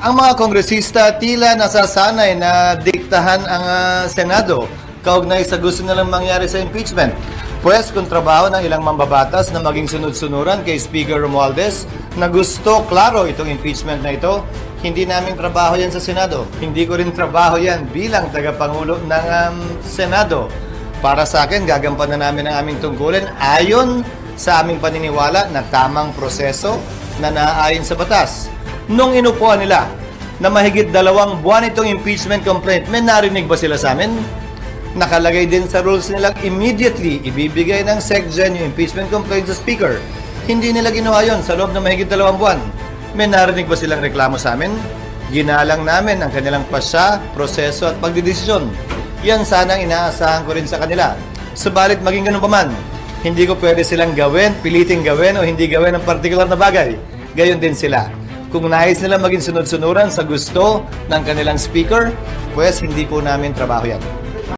Ang mga kongresista tila nasasanay na diktahan ang Senado kaugnay sa gusto nilang mangyari sa impeachment. Pwes kung trabaho ng ilang mambabatas na maging sunod-sunuran kay Speaker Romualdez na gusto klaro itong impeachment na ito, hindi namin trabaho yan sa Senado. Hindi ko rin trabaho yan bilang tagapangulo ng Senado. Para sa akin, gagampanan namin ang aming tungkulin ayon sa aming paniniwala na tamang proseso na naaayon sa batas. Nung inupuan nila na mahigit 2 buwan itong impeachment complaint, may narinig ba sila sa amin? Nakalagay din sa rules nilang immediately ibibigay ng SecGen yung impeachment complaint sa Speaker. Hindi nila ginawa yun sa loob ng mahigit 2 buwan. May narinig ba silang reklamo sa amin? Ginalang namin ang kanilang pasya, proseso at pagdidesisyon. Yan sana ang inaasahan ko rin sa kanila. Subalit maging ganun pa man, hindi ko pwede silang gawin, piliting gawin o hindi gawin ang partikular na bagay. Gayon din sila. Kung nais nila maging sunod-sunuran sa gusto ng kanilang speaker, pues hindi po namin trabaho yan.